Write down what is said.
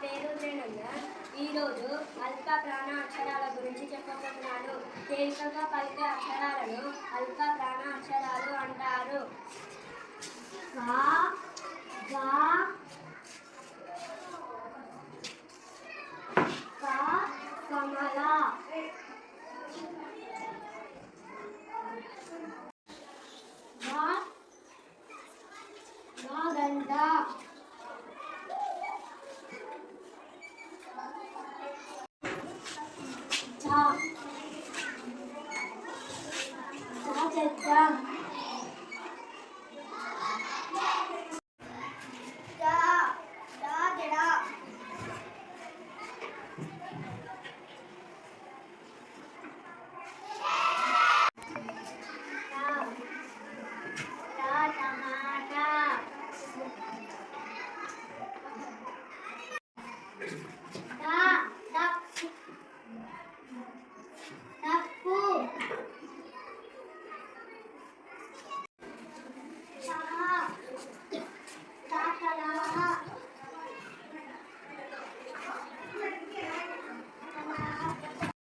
పేరు త్రినందన్. ఈరోజు అల్ప ప్రాణ అక్షరాల గురించి చెప్పబోతున్నాను. తేలికగా పలికే అక్షరాలను అల్ప ప్రాణ అక్షరాలు అంటారు. కమల, గంట, చెత్త, టమాటా.